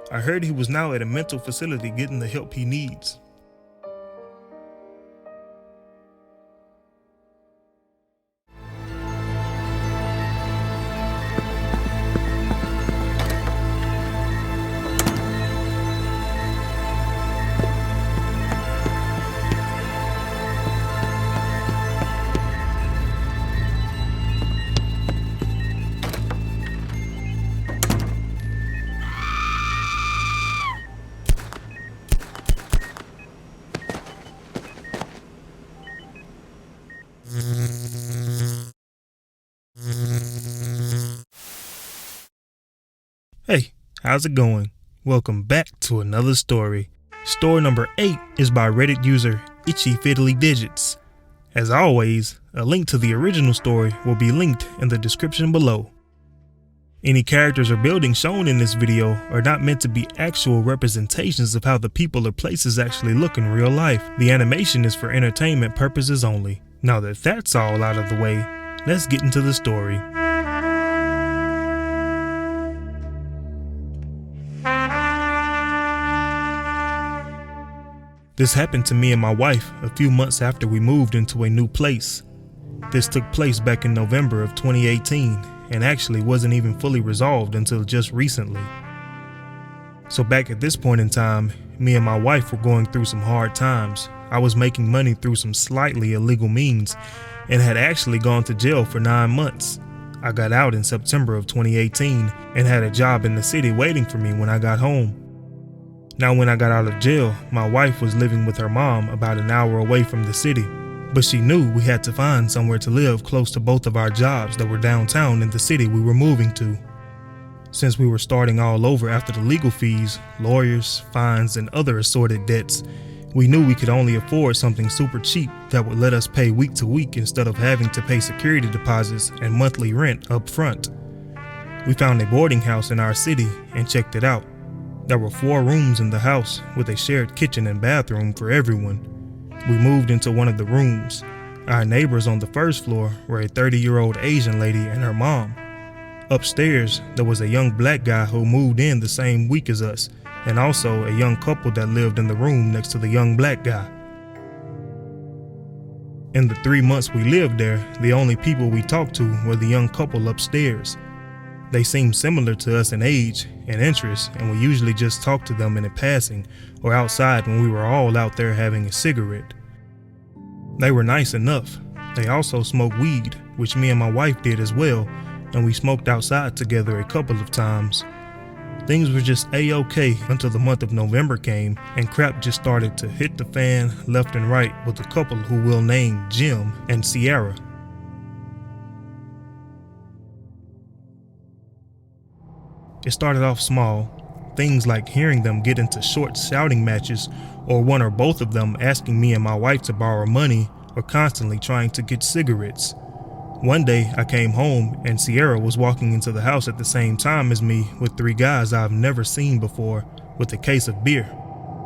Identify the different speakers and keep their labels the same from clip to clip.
Speaker 1: I heard he was now at a mental facility getting the help he needs. Hey, how's it going? Welcome back to another story. Story number 8 is by Reddit user Itchy Fiddly Digits. As always, a link to the original story will be linked in the description below. Any characters or buildings shown in this video are not meant to be actual representations of how the people or places actually look in real life. The animation is for entertainment purposes only. Now that that's all out of the way, let's get into the story. This happened to me and my wife a few months after we moved into a new place. This took place back in November of 2018 and actually wasn't even fully resolved until just recently. So back at this point in time, me and my wife were going through some hard times. I was making money through some slightly illegal means and had actually gone to jail for 9 months. I got out in September of 2018 and had a job in the city waiting for me when I got home. Now when I got out of jail, my wife was living with her mom about an hour away from the city, but she knew we had to find somewhere to live close to both of our jobs that were downtown in the city we were moving to. Since we were starting all over after the legal fees, lawyers, fines, and other assorted debts, we knew we could only afford something super cheap that would let us pay week to week instead of having to pay security deposits and monthly rent up front. We found a boarding house in our city and checked it out. There were 4 rooms in the house with a shared kitchen and bathroom for everyone. We moved into one of the rooms. Our neighbors on the first floor were a 30-year-old Asian lady and her mom. Upstairs, there was a young black guy who moved in the same week as us, and also a young couple that lived in the room next to the young black guy. In the 3 months we lived there, the only people we talked to were the young couple upstairs. They seemed similar to us in age and interests, and we usually just talked to them in passing or outside when we were all out there having a cigarette. They were nice enough. They also smoked weed, which me and my wife did as well, and we smoked outside together a couple of times. Things were just a-okay until the month of November came and crap just started to hit the fan left and right with a couple who we'll name Jim and Sierra. It started off small, things like hearing them get into short shouting matches or one or both of them asking me and my wife to borrow money or constantly trying to get cigarettes. One day I came home and Sierra was walking into the house at the same time as me with 3 guys I've never seen before with a case of beer.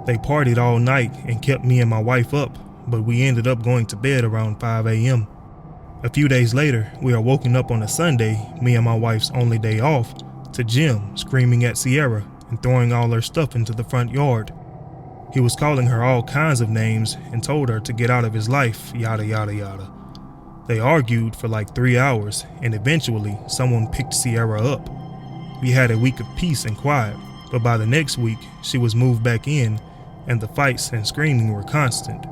Speaker 1: They partied all night and kept me and my wife up, but we ended up going to bed around 5 a.m. A few days later, we are woken up on a Sunday, me and my wife's only day off, to Jim screaming at Sierra and throwing all her stuff into the front yard. He was calling her all kinds of names and told her to get out of his life, yada yada yada. They argued for like 3 hours and eventually someone picked Sierra up. We had a week of peace and quiet, but by the next week she was moved back in and the fights and screaming were constant.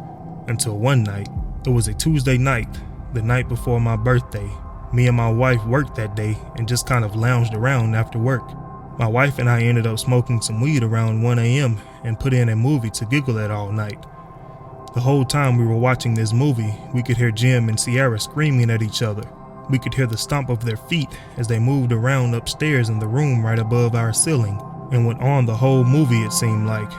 Speaker 1: Until one night, it was a Tuesday night, the night before my birthday. Me and my wife worked that day and just kind of lounged around after work. My wife and I ended up smoking some weed around 1 a.m. and put in a movie to giggle at all night. The whole time we were watching this movie, we could hear Jim and Sierra screaming at each other. We could hear the stomp of their feet as they moved around upstairs in the room right above our ceiling, and went on the whole movie it seemed like.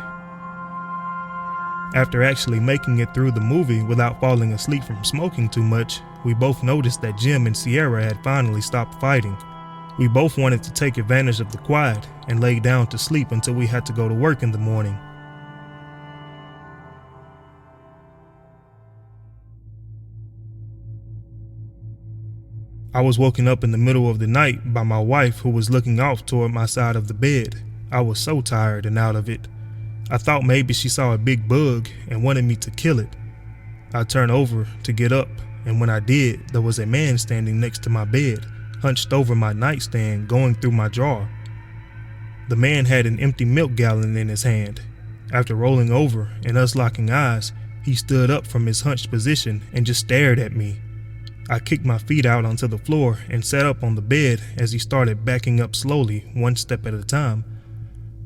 Speaker 1: After actually making it through the movie without falling asleep from smoking too much, we both noticed that Jim and Sierra had finally stopped fighting. We both wanted to take advantage of the quiet and lay down to sleep until we had to go to work in the morning. I was woken up in the middle of the night by my wife, who was looking off toward my side of the bed. I was so tired and out of it. I thought maybe she saw a big bug and wanted me to kill it. I turned over to get up, and when I did, there was a man standing next to my bed, hunched over my nightstand, going through my drawer. The man had an empty milk gallon in his hand. After rolling over and us locking eyes, he stood up from his hunched position and just stared at me. I kicked my feet out onto the floor and sat up on the bed as he started backing up slowly, one step at a time.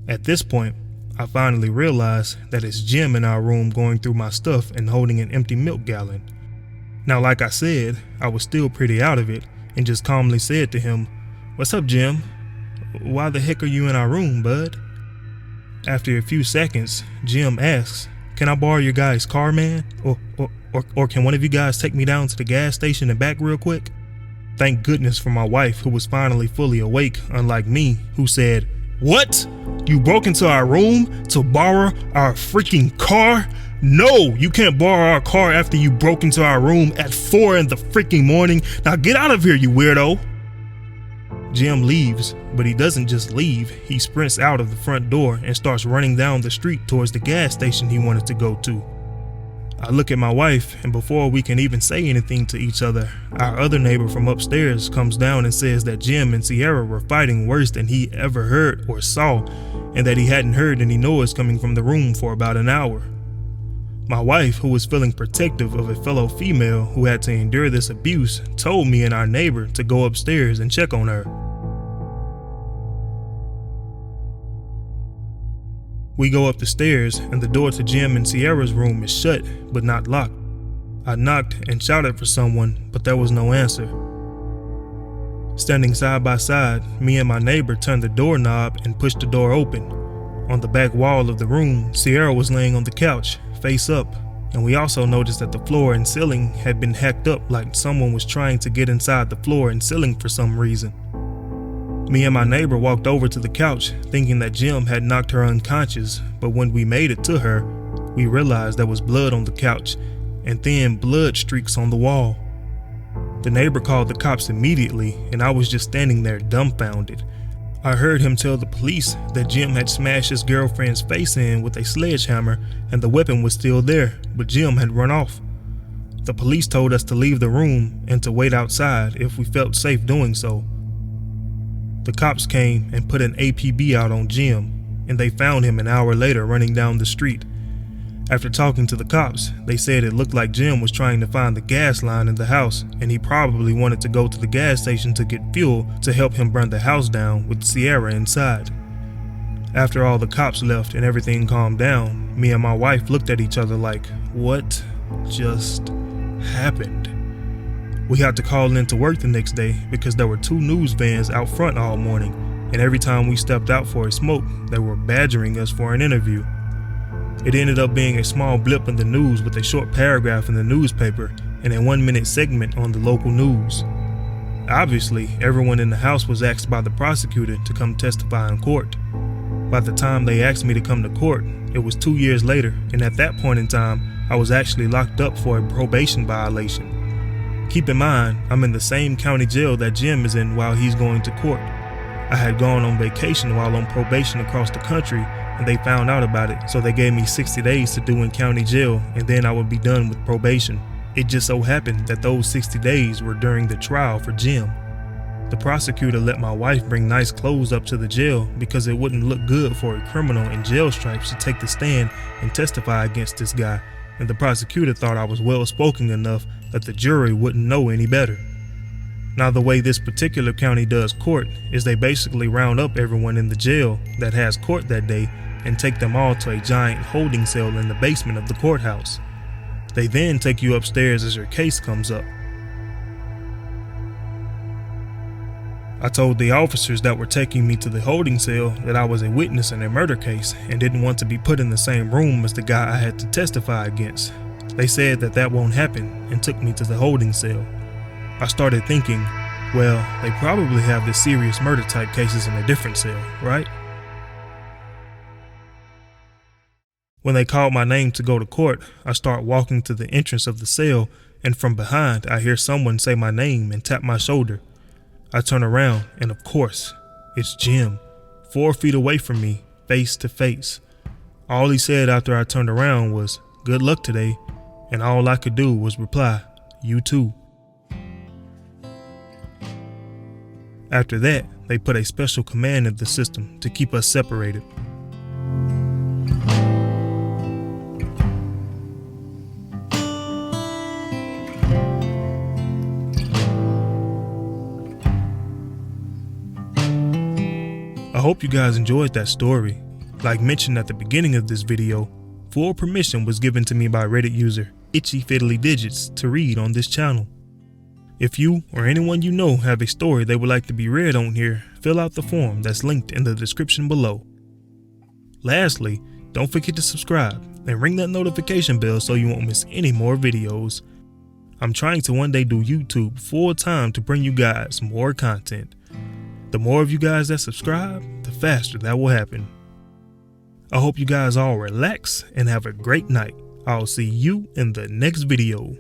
Speaker 1: At this point, I finally realized that it's Jim in our room going through my stuff and holding an empty milk gallon. Now, like I said, I was still pretty out of it and just calmly said to him, "What's up, Jim? Why the heck are you in our room, bud?" After a few seconds, Jim asks, "Can I borrow your guy's car, man? Or can one of you guys take me down to the gas station and back real quick?" Thank goodness for my wife, who was finally fully awake, unlike me, who said, "What? You broke into our room to borrow our freaking car? No, you can't borrow our car after you broke into our room at 4 in the freaking morning. Now get out of here, you weirdo." Jim leaves, but he doesn't just leave. He sprints out of the front door and starts running down the street towards the gas station he wanted to go to. I look at my wife, and before we can even say anything to each other, our other neighbor from upstairs comes down and says that Jim and Sierra were fighting worse than he ever heard or saw, and that he hadn't heard any noise coming from the room for about an hour. My wife, who was feeling protective of a fellow female who had to endure this abuse, told me and our neighbor to go upstairs and check on her. We go up the stairs, and the door to Jim and Sierra's room is shut, but not locked. I knocked and shouted for someone, but there was no answer. Standing side by side, me and my neighbor turned the doorknob and pushed the door open. On the back wall of the room, Sierra was laying on the couch, face up, and we also noticed that the floor and ceiling had been hacked up like someone was trying to get inside the floor and ceiling for some reason. Me and my neighbor walked over to the couch, thinking that Jim had knocked her unconscious, but when we made it to her, we realized there was blood on the couch and thin blood streaks on the wall. The neighbor called the cops immediately, and I was just standing there dumbfounded. I heard him tell the police that Jim had smashed his girlfriend's face in with a sledgehammer and the weapon was still there, but Jim had run off. The police told us to leave the room and to wait outside if we felt safe doing so. The cops came and put an APB out on Jim, and they found him an hour later running down the street. After talking to the cops, they said it looked like Jim was trying to find the gas line in the house, and he probably wanted to go to the gas station to get fuel to help him burn the house down with Sierra inside. After all the cops left and everything calmed down, me and my wife looked at each other like, what just happened? We had to call in to work the next day because there were 2 news vans out front all morning, and every time we stepped out for a smoke, they were badgering us for an interview. It ended up being a small blip in the news with a short paragraph in the newspaper and a 1-minute segment on the local news. Obviously, everyone in the house was asked by the prosecutor to come testify in court. By the time they asked me to come to court, it was 2 years later, and at that point in time, I was actually locked up for a probation violation. Keep in mind, I'm in the same county jail that Jim is in while he's going to court. I had gone on vacation while on probation across the country, and they found out about it, so they gave me 60 days to do in county jail, and then I would be done with probation. It just so happened that those 60 days were during the trial for Jim. The prosecutor let my wife bring nice clothes up to the jail because it wouldn't look good for a criminal in jail stripes to take the stand and testify against this guy, and the prosecutor thought I was well-spoken enough that the jury wouldn't know any better. Now, the way this particular county does court is they basically round up everyone in the jail that has court that day and take them all to a giant holding cell in the basement of the courthouse. They then take you upstairs as your case comes up. I told the officers that were taking me to the holding cell that I was a witness in a murder case and didn't want to be put in the same room as the guy I had to testify against. They said that that won't happen and took me to the holding cell. I started thinking, well, they probably have the serious murder type cases in a different cell, right? When they called my name to go to court, I start walking to the entrance of the cell, and from behind I hear someone say my name and tap my shoulder. I turn around, and of course, it's Jim, 4 feet away from me, face to face. All he said after I turned around was, "Good luck today," and all I could do was reply, "You too." After that, they put a special command in the system to keep us separated. I hope you guys enjoyed that story. Like mentioned at the beginning of this video, full permission was given to me by Reddit user Itchy Fiddly Digits to read on this channel. If you or anyone you know have a story they would like to be read on here, fill out the form that's linked in the description below. Lastly, don't forget to subscribe and ring that notification bell so you won't miss any more videos. I'm trying to one day do YouTube full time to bring you guys more content. The more of you guys that subscribe, the faster that will happen. I hope you guys all relax and have a great night. I'll see you in the next video.